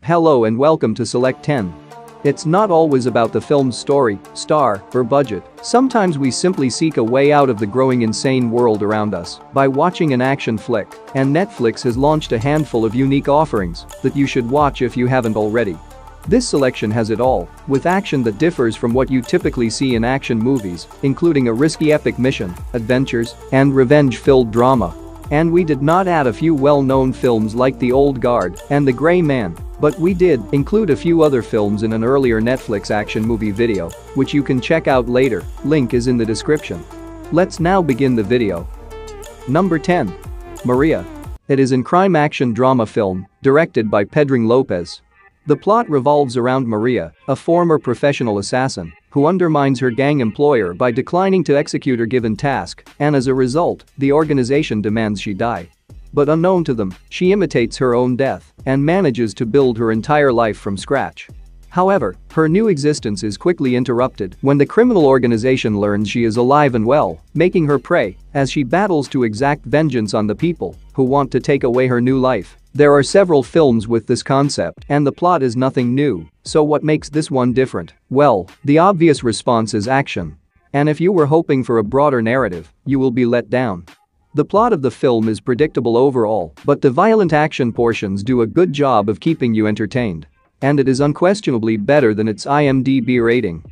Hello and welcome to Select 10. It's not always about the film's story, star, or budget. Sometimes we simply seek a way out of the growing insane world around us by watching an action flick, and Netflix has launched a handful of unique offerings that you should watch if you haven't already. This selection has it all, with action that differs from what you typically see in action movies, including a risky epic mission, adventures, and revenge-filled drama. And we did not add a few well-known films like The Old Guard and The Gray Man, but we did include a few other films in an earlier Netflix action movie video, which you can check out later, link is in the description. Let's now begin the video. Number 10. Maria. It is a crime action drama film, directed by Pedro Lopez. The plot revolves around Maria, a former professional assassin, who undermines her gang employer by declining to execute her given task, and as a result, the organization demands she die. But unknown to them, she imitates her own death and manages to build her entire life from scratch. However, her new existence is quickly interrupted when the criminal organization learns she is alive and well, making her prey as she battles to exact vengeance on the people who want to take away her new life. There are several films with this concept, and the plot is nothing new, so what makes this one different? Well, the obvious response is action. And if you were hoping for a broader narrative, you will be let down. The plot of the film is predictable overall, but the violent action portions do a good job of keeping you entertained. And it is unquestionably better than its IMDb rating.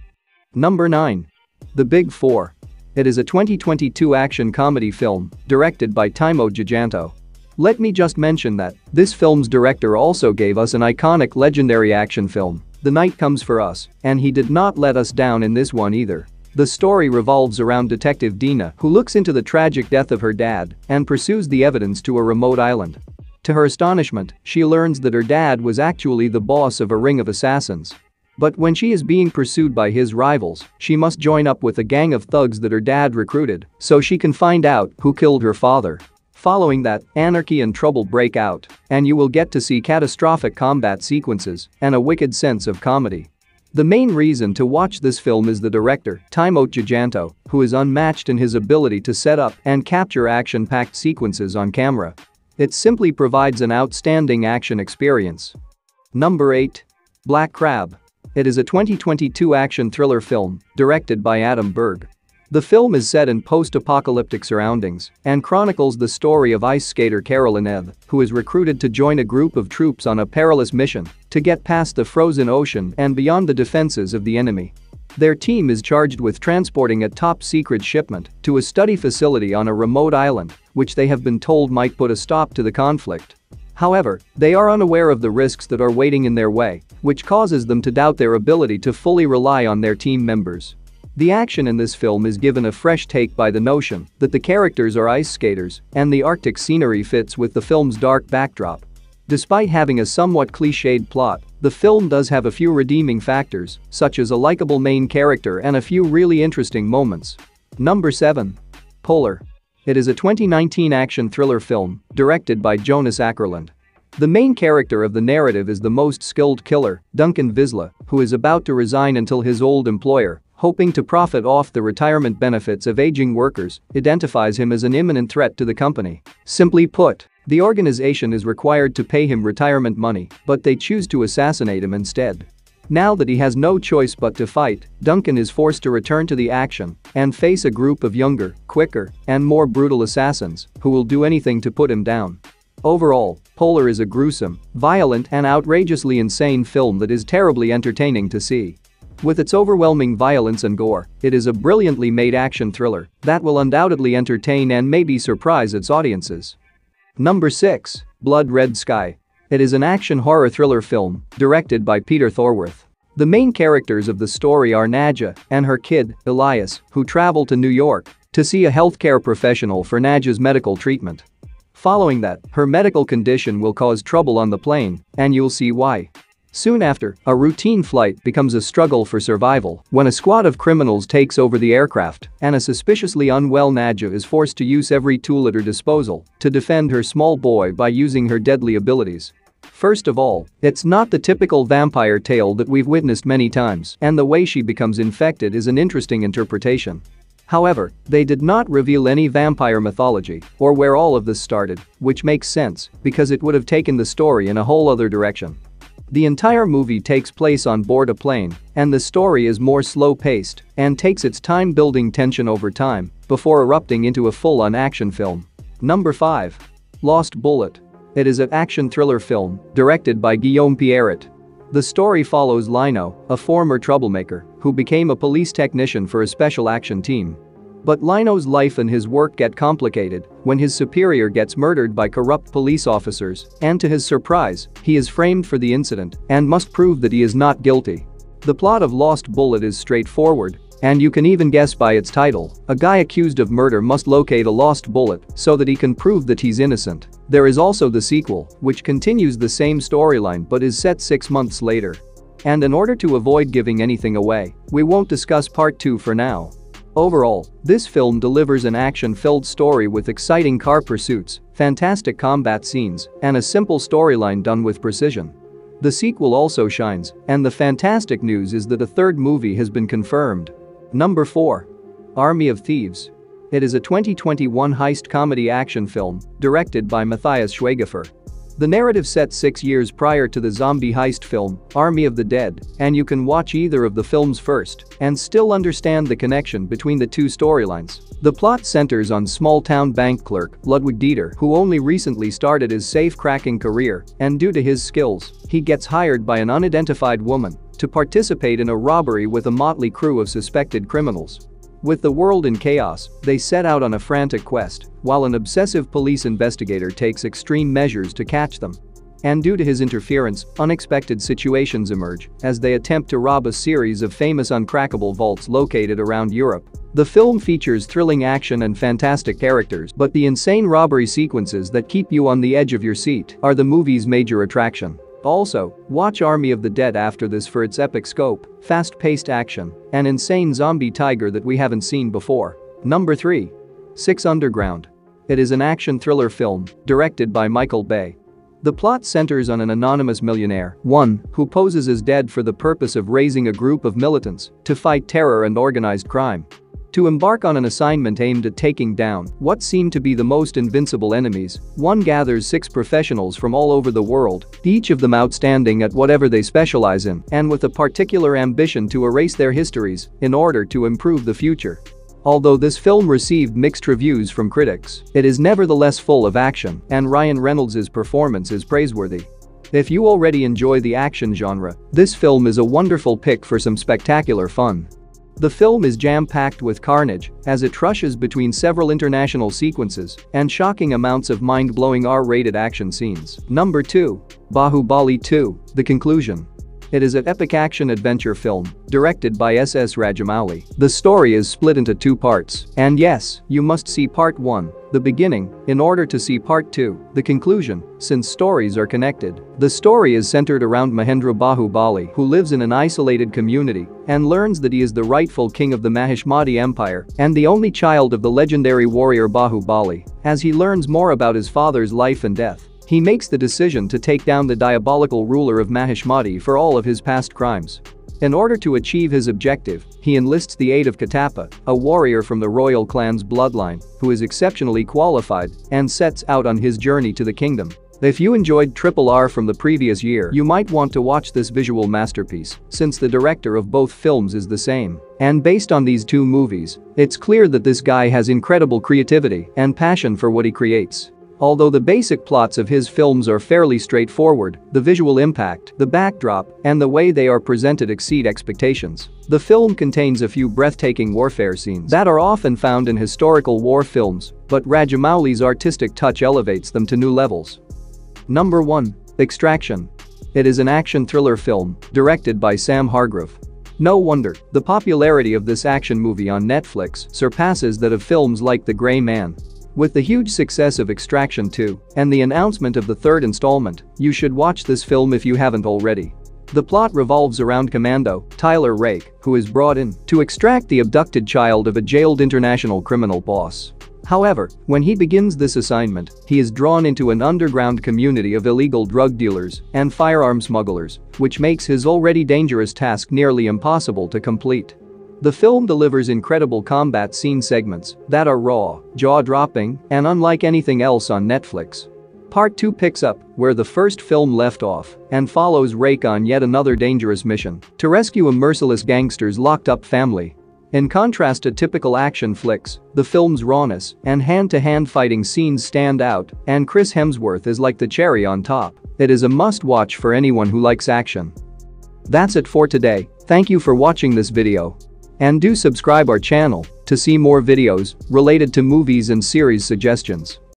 Number 9. The Big Four. It is a 2022 action comedy film, directed by Timo Giganto. Let me just mention that this film's director also gave us an iconic legendary action film, The Night Comes for Us, and he did not let us down in this one either. The story revolves around Detective Dina, who looks into the tragic death of her dad and pursues the evidence to a remote island. To her astonishment, she learns that her dad was actually the boss of a ring of assassins. But when she is being pursued by his rivals, she must join up with a gang of thugs that her dad recruited so she can find out who killed her father. Following that, anarchy and trouble break out, and you will get to see catastrophic combat sequences and a wicked sense of comedy. The main reason to watch this film is the director, Timo Giganto, who is unmatched in his ability to set up and capture action-packed sequences on camera. It simply provides an outstanding action experience. Number 8. Black Crab. It is a 2022 action thriller film, directed by Adam Berg. The film is set in post-apocalyptic surroundings and chronicles the story of ice skater Carolyn Eth, who is recruited to join a group of troops on a perilous mission to get past the frozen ocean and beyond the defenses of the enemy. Their team is charged with transporting a top-secret shipment to a study facility on a remote island, which they have been told might put a stop to the conflict. However, they are unaware of the risks that are waiting in their way, which causes them to doubt their ability to fully rely on their team members. The action in this film is given a fresh take by the notion that the characters are ice skaters, and the Arctic scenery fits with the film's dark backdrop. Despite having a somewhat cliched plot, the film does have a few redeeming factors, such as a likable main character and a few really interesting moments. Number 7. Polar. It is a 2019 action thriller film, directed by Jonas Åkerlund. The main character of the narrative is the most skilled killer, Duncan Visla, who is about to resign until his old employer, hoping to profit off the retirement benefits of aging workers, identifies him as an imminent threat to the company. Simply put, the organization is required to pay him retirement money, but they choose to assassinate him instead. Now that he has no choice but to fight, Duncan is forced to return to the action and face a group of younger, quicker, and more brutal assassins who will do anything to put him down. Overall, Polar is a gruesome, violent, and outrageously insane film that is terribly entertaining to see. With its overwhelming violence and gore, it is a brilliantly made action thriller that will undoubtedly entertain and maybe surprise its audiences. Number 6. Blood Red Sky. It is an action horror thriller film, directed by Peter Thorwarth. The main characters of the story are Nadja and her kid, Elias, who travel to New York to see a healthcare professional for Nadja's medical treatment. Following that, her medical condition will cause trouble on the plane, and you'll see why. Soon after, a routine flight becomes a struggle for survival when a squad of criminals takes over the aircraft, and a suspiciously unwell Nadja is forced to use every tool at her disposal to defend her small boy by using her deadly abilities. First of all, it's not the typical vampire tale that we've witnessed many times, and the way she becomes infected is an interesting interpretation. However, they did not reveal any vampire mythology or where all of this started, which makes sense because it would have taken the story in a whole other direction. The entire movie takes place on board a plane, and the story is more slow-paced and takes its time building tension over time before erupting into a full-on action film. Number 5. Lost Bullet. It is an action thriller film directed by Guillaume Pierret. The story follows Lino, a former troublemaker who became a police technician for a special action team. But Lino's life and his work get complicated when his superior gets murdered by corrupt police officers, and to his surprise, he is framed for the incident and must prove that he is not guilty. The plot of Lost Bullet is straightforward, and you can even guess by its title. A guy accused of murder must locate a lost bullet so that he can prove that he's innocent. There is also the sequel, which continues the same storyline but is set 6 months later. And in order to avoid giving anything away, we won't discuss part 2 for now. Overall, this film delivers an action-filled story with exciting car pursuits, fantastic combat scenes, and a simple storyline done with precision. The sequel also shines, and the fantastic news is that a third movie has been confirmed. Number 4. Army of Thieves. It is a 2021 heist comedy action film directed by Matthias Schweighöfer. The narrative set 6 years prior to the zombie heist film, Army of the Dead, and you can watch either of the films first and still understand the connection between the two storylines. The plot centers on small-town bank clerk Ludwig Dieter, who only recently started his safe-cracking career, and due to his skills, he gets hired by an unidentified woman to participate in a robbery with a motley crew of suspected criminals. With the world in chaos, they set out on a frantic quest, while an obsessive police investigator takes extreme measures to catch them. And due to his interference, unexpected situations emerge as they attempt to rob a series of famous uncrackable vaults located around Europe. The film features thrilling action and fantastic characters, but the insane robbery sequences that keep you on the edge of your seat are the movie's major attraction. Also, watch Army of the Dead after this for its epic scope, fast-paced action, and insane zombie tiger that we haven't seen before. Number 3. 6 Underground. It is an action thriller film directed by Michael Bay. The plot centers on an anonymous millionaire, one who poses as dead for the purpose of raising a group of militants to fight terror and organized crime. To embark on an assignment aimed at taking down what seem to be the most invincible enemies, one gathers 6 professionals from all over the world, each of them outstanding at whatever they specialize in and with a particular ambition to erase their histories in order to improve the future. Although this film received mixed reviews from critics, it is nevertheless full of action, and Ryan Reynolds' performance is praiseworthy. If you already enjoy the action genre, this film is a wonderful pick for some spectacular fun. The film is jam-packed with carnage as it rushes between several international sequences and shocking amounts of mind-blowing R-rated action scenes. Number 2. BAAHUBALI 2, The Conclusion. It is an epic action-adventure film directed by S.S. Rajamouli. The story is split into 2 parts, and yes, you must see part 1, the beginning, in order to see part 2, the conclusion, since stories are connected. The story is centered around Mahendra Baahubali, who lives in an isolated community and learns that he is the rightful king of the Mahishmati Empire and the only child of the legendary warrior Baahubali. As he learns more about his father's life and death, he makes the decision to take down the diabolical ruler of Mahishmati for all of his past crimes. In order to achieve his objective, he enlists the aid of Katappa, a warrior from the royal clan's bloodline, who is exceptionally qualified, and sets out on his journey to the kingdom. If you enjoyed RRR from the previous year, you might want to watch this visual masterpiece, since the director of both films is the same. And based on these 2 movies, it's clear that this guy has incredible creativity and passion for what he creates. Although the basic plots of his films are fairly straightforward, the visual impact, the backdrop, and the way they are presented exceed expectations. The film contains a few breathtaking warfare scenes that are often found in historical war films, but Rajamouli's artistic touch elevates them to new levels. Number 1. Extraction. It is an action thriller film directed by Sam Hargrave. No wonder, the popularity of this action movie on Netflix surpasses that of films like The Gray Man. With the huge success of Extraction 2 and the announcement of the 3rd installment, you should watch this film if you haven't already. The plot revolves around Commando Tyler Rake, who is brought in to extract the abducted child of a jailed international criminal boss. However, when he begins this assignment, he is drawn into an underground community of illegal drug dealers and firearm smugglers, which makes his already dangerous task nearly impossible to complete. The film delivers incredible combat scene segments that are raw, jaw-dropping, and unlike anything else on Netflix. Part 2 picks up where the first film left off and follows Rake on yet another dangerous mission to rescue a merciless gangster's locked-up family. In contrast to typical action flicks, the film's rawness and hand-to-hand fighting scenes stand out, and Chris Hemsworth is like the cherry on top. It is a must-watch for anyone who likes action. That's it for today. Thank you for watching this video. And do subscribe our channel to see more videos related to movies and series suggestions.